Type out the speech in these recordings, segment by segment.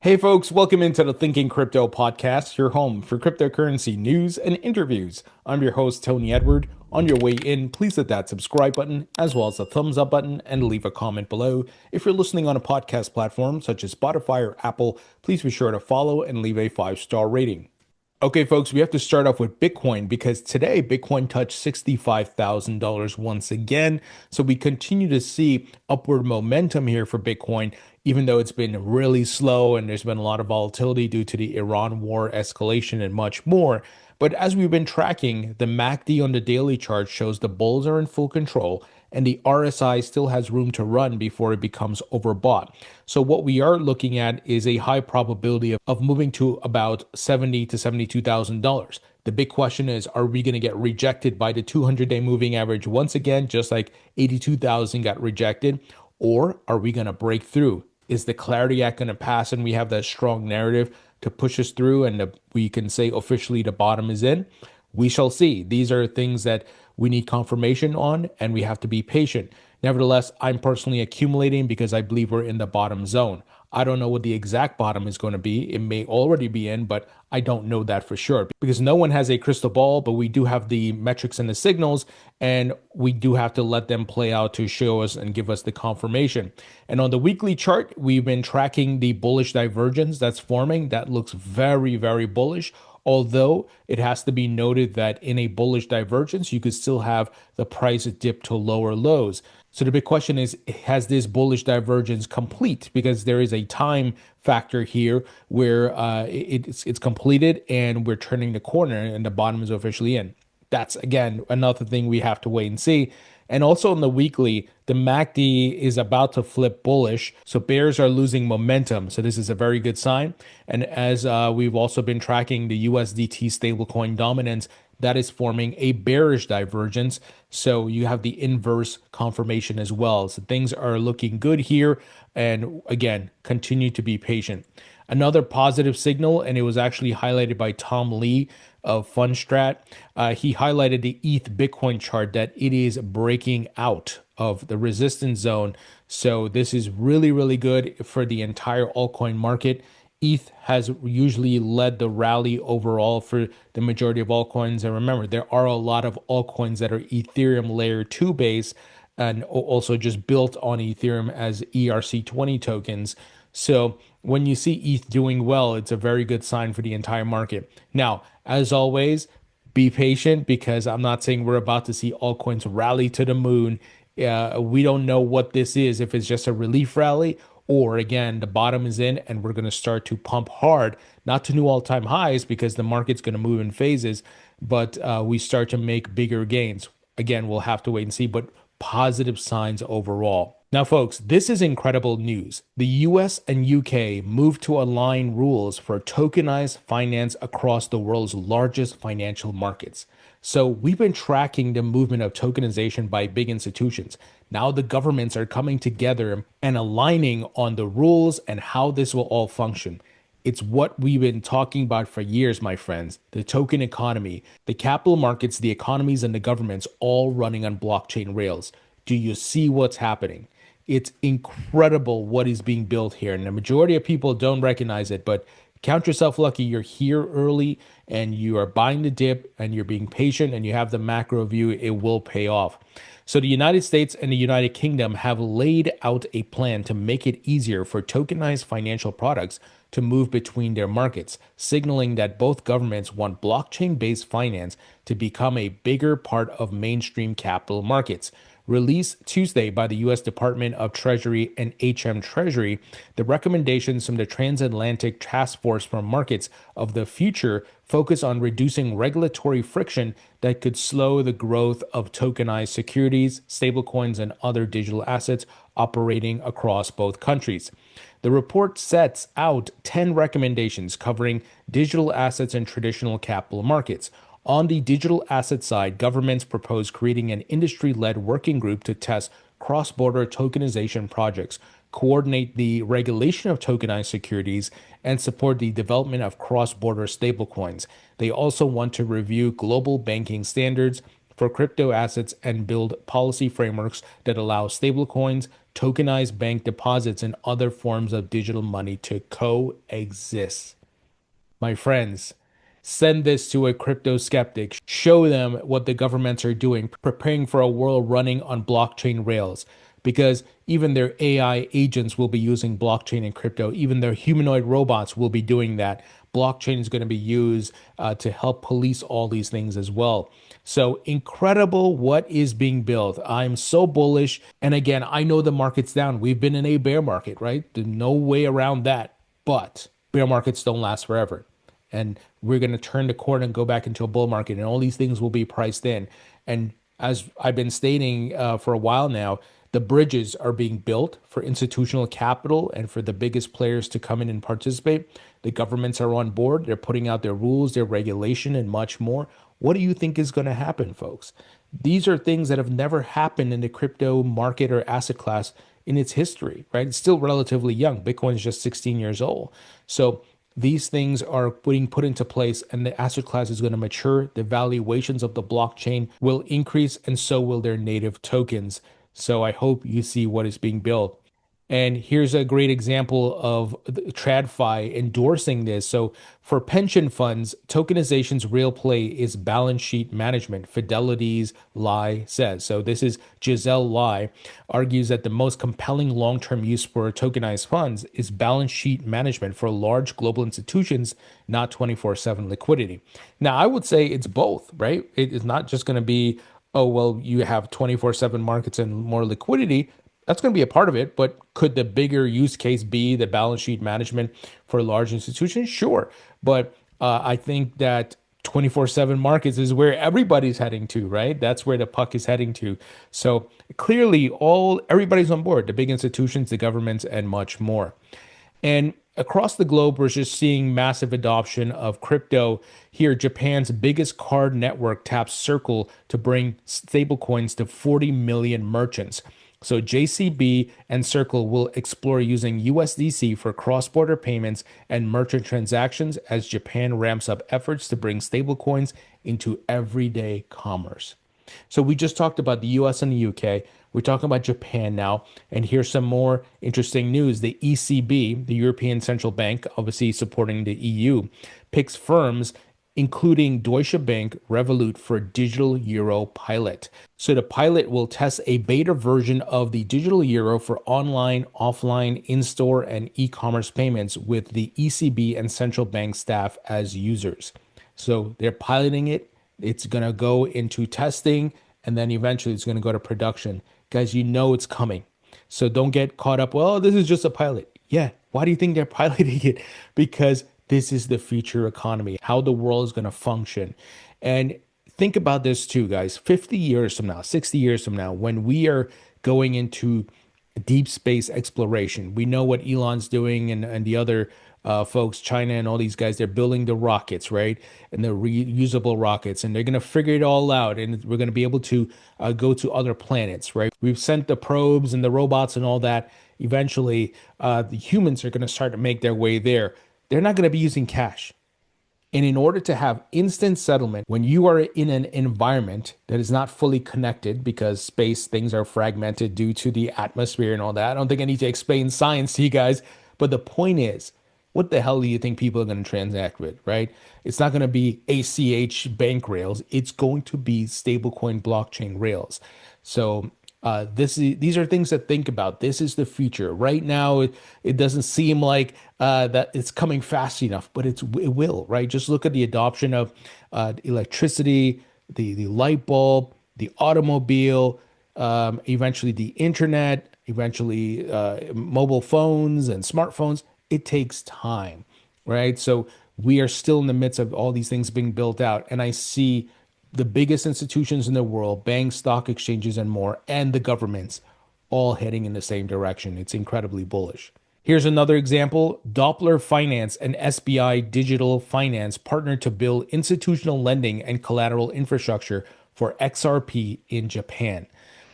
Hey folks, welcome into the Thinking Crypto podcast, your home for cryptocurrency news and interviews. I'm your host, Tony Edward. On your way in, please hit that subscribe button as well as the thumbs up button and leave a comment below. If you're listening on a podcast platform such as Spotify or Apple, please be sure to follow and leave a 5-star rating. Okay, folks, we have to start off with Bitcoin because today Bitcoin touched $65,000 once again. So we continue to see upward momentum here for Bitcoin, even though it's been really slow and there's been a lot of volatility due to the Iran war escalation and much more. But as we've been tracking, the MACD on the daily chart shows the bulls are in full control and the RSI still has room to run before it becomes overbought. So what we are looking at is a high probability of moving to about $70,000 to $72,000. The big question is, are we going to get rejected by the 200-day moving average once again, just like 82,000 got rejected, or are we going to break through? Is the Clarity Act going to pass and we have that strong narrative to push us through and we can say officially the bottom is in? We shall see. These are things that we need confirmation on and we have to be patient. Nevertheless, I'm personally accumulating because I believe we're in the bottom zone. I don't know what the exact bottom is going to be. It may already be in, but I don't know that for sure because no one has a crystal ball, but we do have the metrics and the signals, and we do have to let them play out to show us and give us the confirmation. And on the weekly chart, we've been tracking the bullish divergence that's forming. That looks very, very bullish. Although it has to be noted that in a bullish divergence, you could still have the price dip to lower lows. So the big question is, has this bullish divergence complete? Because there is a time factor here where it's completed and we're turning the corner and the bottom is officially in. That's, again, another thing we have to wait and see. And also on the weekly, the MACD is about to flip bullish. So bears are losing momentum. So this is a very good sign. And as we've also been tracking the USDT stablecoin dominance, that is forming a bearish divergence. So you have the inverse confirmation as well. So things are looking good here. And again, continue to be patient. Another positive signal, and it was actually highlighted by Tom Lee of Fundstrat. He highlighted the ETH Bitcoin chart that it is breaking out of the resistance zone. So this is really, really good for the entire altcoin market. ETH has usually led the rally overall for the majority of altcoins. And remember, there are a lot of altcoins that are Ethereum layer 2 base and also just built on Ethereum as ERC20 tokens. So when you see ETH doing well, it's a very good sign for the entire market. Now, as always, be patient because I'm not saying we're about to see altcoins rally to the moon. We don't know what this is, if it's just a relief rally or, again, the bottom is in and we're going to start to pump hard, not to new all-time highs because the market's going to move in phases, but we start to make bigger gains. Again, we'll have to wait and see, but positive signs overall. Now, folks, this is incredible news. The US and UK moved to align rules for tokenized finance across the world's largest financial markets. So we've been tracking the movement of tokenization by big institutions. Now the governments are coming together and aligning on the rules and how this will all function. It's what we've been talking about for years, my friends. The token economy, the capital markets, the economies, and the governments all running on blockchain rails. Do you see what's happening? It's incredible what is being built here. And the majority of people don't recognize it, but count yourself lucky. You're here early and you are buying the dip and you're being patient and you have the macro view. It will pay off. So the United States and the United Kingdom have laid out a plan to make it easier for tokenized financial products to move between their markets, signaling that both governments want blockchain-based finance to become a bigger part of mainstream capital markets. Released Tuesday by the U.S. Department of Treasury and HM Treasury, the recommendations from the Transatlantic Task Force for Markets of the Future focus on reducing regulatory friction that could slow the growth of tokenized securities, stablecoins, and other digital assets operating across both countries. The report sets out 10 recommendations covering digital assets and traditional capital markets. On the digital asset side, governments propose creating an industry-led working group to test cross-border tokenization projects, coordinate the regulation of tokenized securities, and support the development of cross-border stablecoins. They also want to review global banking standards, for crypto assets and build policy frameworks that allow stablecoins, tokenized bank deposits, and other forms of digital money to coexist. My friends, send this to a crypto skeptic. Show them what the governments are doing, preparing for a world running on blockchain rails. Because even their AI agents will be using blockchain and crypto. Even their humanoid robots will be doing that. Blockchain is going to be used to help police all these things as well. So incredible what is being built. I'm so bullish. And again, I know the market's down. We've been in a bear market, right? There's no way around that. But bear markets don't last forever. And we're going to turn the corner and go back into a bull market, and all these things will be priced in. And as I've been stating for a while now, the bridges are being built for institutional capital and for the biggest players to come in and participate. The governments are on board. They're putting out their rules, their regulation, and much more. What do you think is going to happen, folks? These are things that have never happened in the crypto market or asset class in its history, right? It's still relatively young. Bitcoin is just 16 years old. So these things are being put into place, and the asset class is going to mature. The valuations of the blockchain will increase, and so will their native tokens. So I hope you see what is being built. And here's a great example of TradFi endorsing this. So for pension funds, tokenization's real play is balance sheet management. Fidelity's Lai says. So this is Giselle Lai argues that the most compelling long-term use for tokenized funds is balance sheet management for large global institutions, not 24/7 liquidity. Now, I would say it's both, right? It is not just going to be, oh, well, you have 24/7 markets and more liquidity. That's going to be a part of it, but could the bigger use case be the balance sheet management for large institutions? Sure. But I think that 24/7 markets is where everybody's heading to, right? That's where the puck is heading to. So clearly everybody's on board, the big institutions, the governments, and much more. And across the globe, we're just seeing massive adoption of crypto. Here, Japan's biggest card network taps Circle to bring stablecoins to 40 million merchants. So JCB and Circle will explore using USDC for cross-border payments and merchant transactions as Japan ramps up efforts to bring stablecoins into everyday commerce. So we just talked about the US and the UK. We're talking about Japan now. And here's some more interesting news. The ECB, the European Central Bank, obviously supporting the EU, picks firms including Deutsche Bank, Revolut for digital euro pilot. So the pilot will test a beta version of the digital euro for online, offline, in-store, and e-commerce payments with the ECB and central bank staff as users. So they're piloting it. It's going to go into testing, and then eventually it's going to go to production. Guys, you know it's coming. So don't get caught up, well, this is just a pilot. Yeah, why do you think they're piloting it? Because this is the future economy, how the world is going to function. And think about this too, guys. 50 years from now, 60 years from now, when we are going into deep space exploration, we know what Elon's doing and the other folks, China and all these guys, they're building the rockets, right? And the reusable rockets, and they're going to figure it all out. And we're going to be able to go to other planets, right? We've sent the probes and the robots and all that. Eventually, the humans are going to start to make their way there. They're not going to be using cash. And in order to have instant settlement, when you are in an environment that is not fully connected because space things are fragmented due to the atmosphere and all that, I don't think I need to explain science to you guys. But the point is, what the hell do you think people are going to transact with, right? It's not going to be ACH bank rails. It's going to be stablecoin blockchain rails. So these are things to think about. This is the future. Right now, it doesn't seem like that it's coming fast enough, but it will, right? Just look at the adoption of electricity, the light bulb, the automobile, eventually the internet, eventually mobile phones and smartphones. It takes time, right? So we are still in the midst of all these things being built out. And I see the biggest institutions in the world, banks, stock exchanges, and more, and the governments all heading in the same direction. It's incredibly bullish. Here's another example. Doppler Finance and SBI Digital Finance partnered to build institutional lending and collateral infrastructure for XRP in Japan.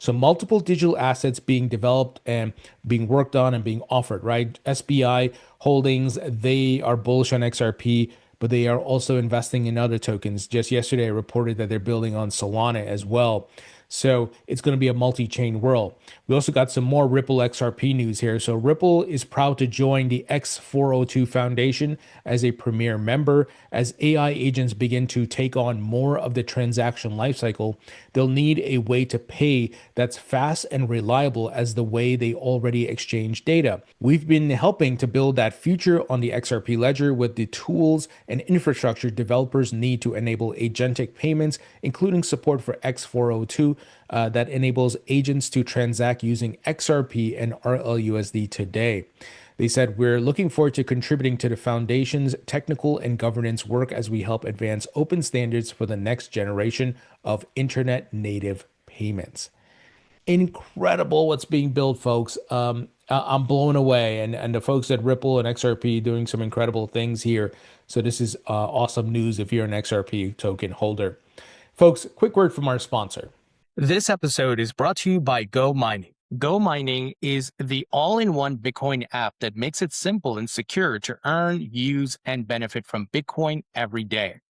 So multiple digital assets being developed and being worked on and being offered, right? SBI Holdings, they are bullish on XRP, but they are also investing in other tokens. Just yesterday, I reported that they're building on Solana as well. So it's going to be a multi-chain world. We also got some more Ripple XRP news here. So Ripple is proud to join the X402 Foundation as a premier member. As AI agents begin to take on more of the transaction lifecycle, they'll need a way to pay that's fast and reliable as the way they already exchange data. We've been helping to build that future on the XRP ledger with the tools and infrastructure developers need to enable agentic payments, including support for X402 that enables agents to transact using XRP and RLUSD today. They said, we're looking forward to contributing to the foundation's technical and governance work as we help advance open standards for the next generation of internet native payments. Incredible what's being built, folks. I'm blown away. And the folks at Ripple and XRP doing some incredible things here. So this is awesome news if you're an XRP token holder. Folks, quick word from our sponsor. This episode is brought to you by Go Mining. Go Mining is the all-in-one Bitcoin app that makes it simple and secure to earn, use, and benefit from Bitcoin every day.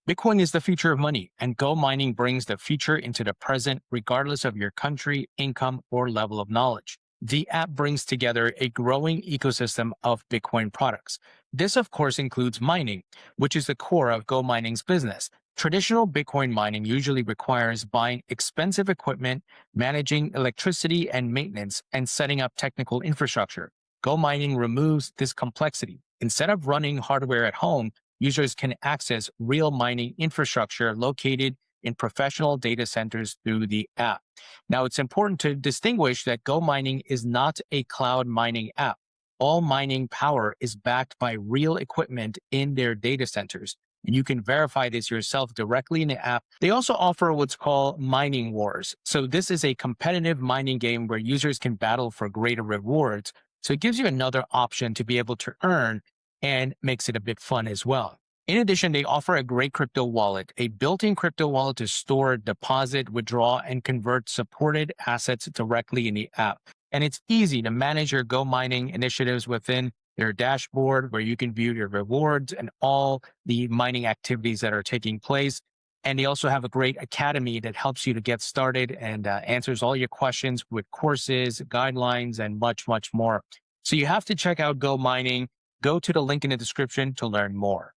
Bitcoin is the future of money, and Go Mining brings the future into the present, regardless of your country, income, or level of knowledge. The app brings together a growing ecosystem of Bitcoin products. This, of course, includes mining, which is the core of Go Mining's business. Traditional Bitcoin mining usually requires buying expensive equipment, managing electricity and maintenance, and setting up technical infrastructure. Go Mining removes this complexity. Instead of running hardware at home, users can access real mining infrastructure located in professional data centers through the app. Now, it's important to distinguish that Go Mining is not a cloud mining app. All mining power is backed by real equipment in their data centers. And you can verify this yourself directly in the app. They also offer what's called mining wars. So this is a competitive mining game where users can battle for greater rewards. So it gives you another option to be able to earn and makes it a bit fun as well. In addition, they offer a great crypto wallet, a built-in crypto wallet to store, deposit, withdraw, and convert supported assets directly in the app. And it's easy to manage your Go Mining initiatives within their dashboard where you can view your rewards and all the mining activities that are taking place. And they also have a great academy that helps you to get started and answers all your questions with courses, guidelines, and much, much more. So you have to check out Go Mining. Go to the link in the description to learn more.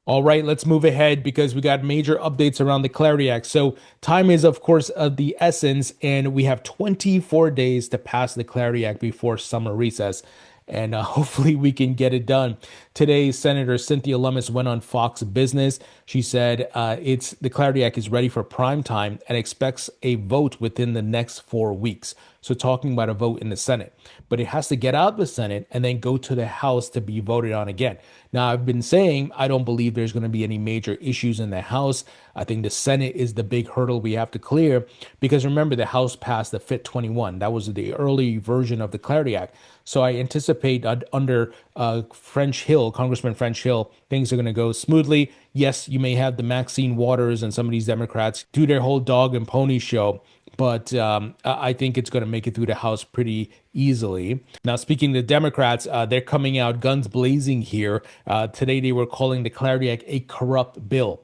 All right, let's move ahead because we got major updates around the Clarity Act. So time is, of course, of the essence, and we have 24 days to pass the Clarity Act before summer recess. And hopefully we can get it done. Today, Senator Cynthia Lummis went on Fox Business. She said the Clarity Act is ready for prime time and expects a vote within the next 4 weeks. So talking about a vote in the Senate, but it has to get out of the Senate and then go to the House to be voted on again. Now, I've been saying I don't believe there's going to be any major issues in the House. I think the Senate is the big hurdle we have to clear because remember, the House passed the FIT 21. That was the early version of the Clarity Act. So I anticipate under Congressman French Hill, things are going to go smoothly. Yes, you may have the Maxine Waters and some of these Democrats do their whole dog and pony show, but I think it's going to make it through the House pretty easily. Now, speaking to Democrats, they're coming out guns blazing here. Today, they were calling the Clarity Act a corrupt bill.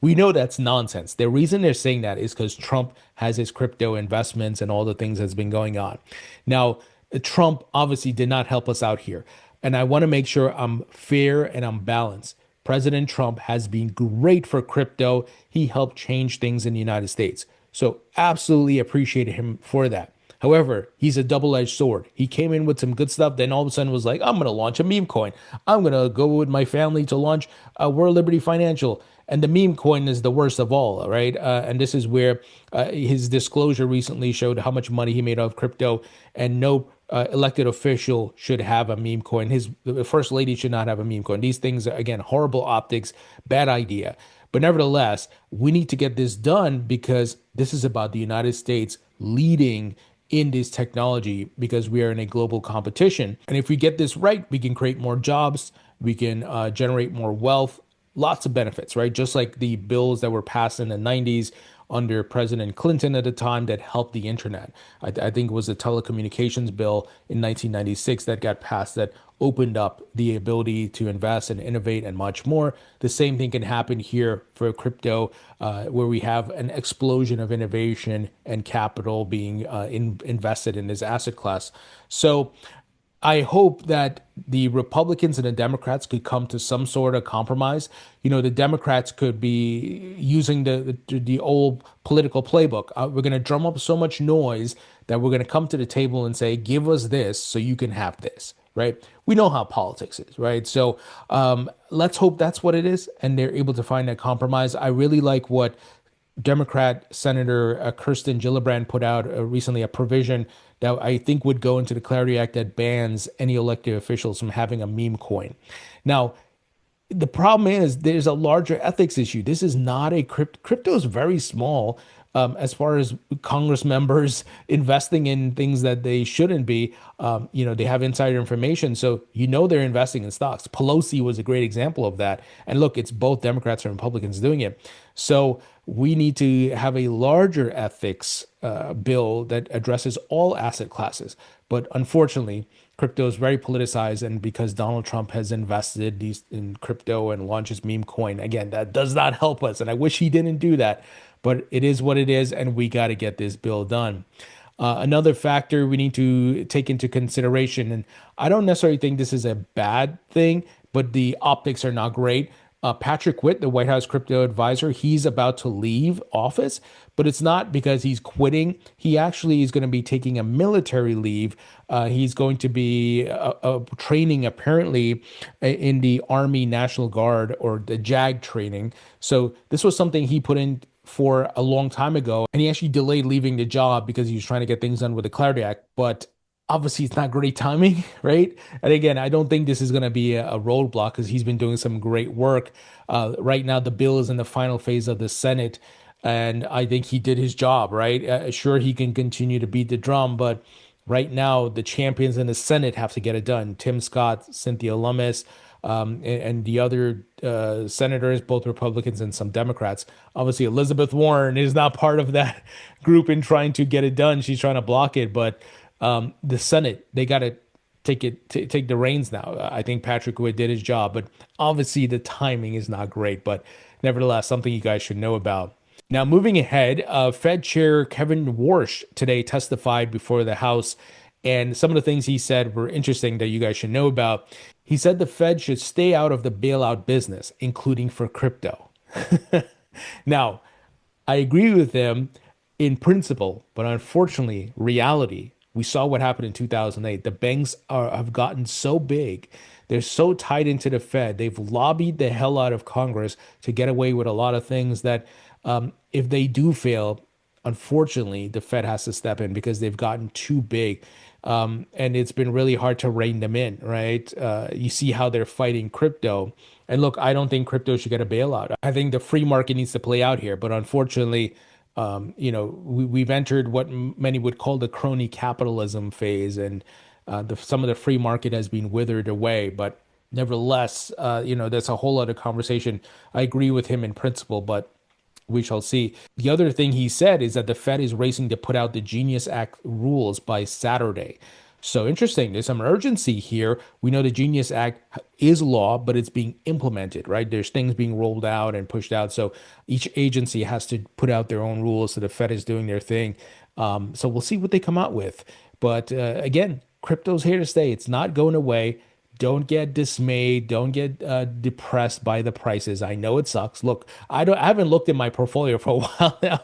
We know that's nonsense. The reason they're saying that is because Trump has his crypto investments and all the things that's been going on. Now, Trump obviously did not help us out here. And I want to make sure I'm fair and I'm balanced. President Trump has been great for crypto. He helped change things in the United States. So absolutely appreciate him for that. However, he's a double-edged sword. He came in with some good stuff, then all of a sudden was like, I'm going to launch a meme coin. I'm going to go with my family to launch World Liberty Financial. And the meme coin is the worst of all, right? And this is where his disclosure recently showed how much money he made off crypto, and no elected official should have a meme coin. The first lady should not have a meme coin. These things, again, horrible optics, bad idea. But nevertheless, we need to get this done because this is about the United States leading in this technology because we are in a global competition. And if we get this right, we can create more jobs, we can generate more wealth, lots of benefits, right? Just like the bills that were passed in the 90s under President Clinton at the time that helped the internet. I think it was a telecommunications bill in 1996 that got passed that opened up the ability to invest and innovate and much more. The same thing can happen here for crypto, where we have an explosion of innovation and capital being invested in this asset class. So I hope that the Republicans and the Democrats could come to some sort of compromise. The Democrats could be using the old political playbook. We're going to drum up so much noise that we're going to come to the table and say, "Give us this, so you can have this." Right? We know how politics is, right? So let's hope that's what it is, and they're able to find that compromise. I really like what Democrat Senator Kirsten Gillibrand put out recently, a provision that I think would go into the Clarity Act that bans any elected officials from having a meme coin. Now, the problem is there's a larger ethics issue. This is not a crypto is very small as far as Congress members investing in things that they shouldn't be. They have insider information, so they're investing in stocks. Pelosi was a great example of that. And look, it's both Democrats and Republicans doing it. So we need to have a larger ethics bill that addresses all asset classes. But unfortunately, crypto is very politicized, and because Donald Trump has invested in crypto and launched his meme coin, again, that does not help us. And I wish he didn't do that, but it is what it is, and we got to get this bill done. Another factor we need to take into consideration, and I don't necessarily think this is a bad thing, but the optics are not great. Patrick Witt, the White House crypto advisor, he's about to leave office, but it's not because he's quitting. He actually is going to be taking a military leave. He's going to be training apparently in the Army National Guard, or the JAG training. So this was something he put in for a long time ago, and he actually delayed leaving the job because he was trying to get things done with the Clarity Act. But obviously, it's not great timing, right? And again, I don't think this is going to be a roadblock because he's been doing some great work. Right now, the bill is in the final phase of the Senate, and I think he did his job, right? Sure, he can continue to beat the drum, but right now, the champions in the Senate have to get it done. Tim Scott, Cynthia Lummis, and the other senators, both Republicans and some Democrats. Obviously, Elizabeth Warren is not part of that group in trying to get it done. She's trying to block it, but the Senate, they got to take the reins now. I think Patrick Witt did his job, but obviously the timing is not great, but nevertheless, something you guys should know about. Now, moving ahead, Fed Chair Kevin Warsh today testified before the House, and some of the things he said were interesting that you guys should know about. He said the Fed should stay out of the bailout business, including for crypto. Now, I agree with him in principle, but unfortunately, reality, we saw what happened in 2008. The banks have gotten so big. They're so tied into the Fed. They've lobbied the hell out of Congress to get away with a lot of things that if they do fail, unfortunately, the Fed has to step in because they've gotten too big. And it's been really hard to rein them in, right? You see how they're fighting crypto. And look, I don't think crypto should get a bailout. I think the free market needs to play out here. But unfortunately, we've entered what many would call the crony capitalism phase, and some of the free market has been withered away. But nevertheless, that's a whole other conversation. I agree with him in principle, but we shall see. The other thing he said is that the Fed is racing to put out the Genius Act rules by Saturday. So interesting. There's some urgency here. We know the Genius Act is law, but it's being implemented, right? There's things being rolled out and pushed out. So each agency has to put out their own rules. So the Fed is doing their thing. So we'll see what they come out with. But again, crypto's here to stay. It's not going away. Don't get dismayed. Don't get depressed by the prices. I know it sucks. Look, I haven't looked at my portfolio for a while now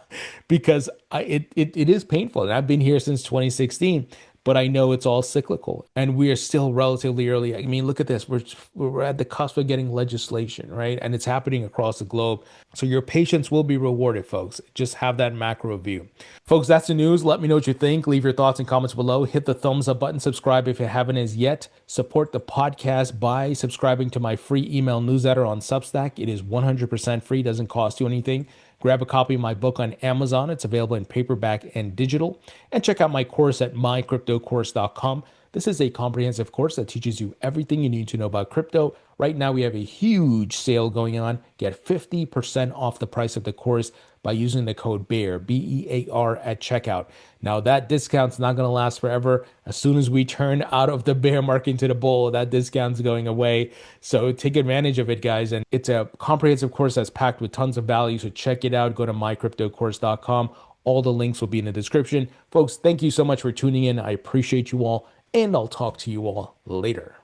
because it is painful. And I've been here since 2016, but I know it's all cyclical, and we are still relatively early. I mean, look at this. We're at the cusp of getting legislation, right? And it's happening across the globe. So your patience will be rewarded, folks. Just have that macro view. Folks, that's the news. Let me know what you think. Leave your thoughts and comments below. Hit the thumbs up button. Subscribe if you haven't as yet. Support the podcast by subscribing to my free email newsletter on Substack. It is 100% free. Doesn't cost you anything. Grab a copy of my book on Amazon. It's available in paperback and digital. And check out my course at mycryptocourse.com. This is a comprehensive course that teaches you everything you need to know about crypto. Right now, we have a huge sale going on. Get 50% off the price of the course by using the code BEAR, BEAR at checkout. Now that discount's not going to last forever. As soon as we turn out of the bear market into the bull, that discount's going away. So take advantage of it, guys. And it's a comprehensive course that's packed with tons of value. So check it out. Go to mycryptocourse.com. All the links will be in the description. Folks, thank you so much for tuning in. I appreciate you all, and I'll talk to you all later.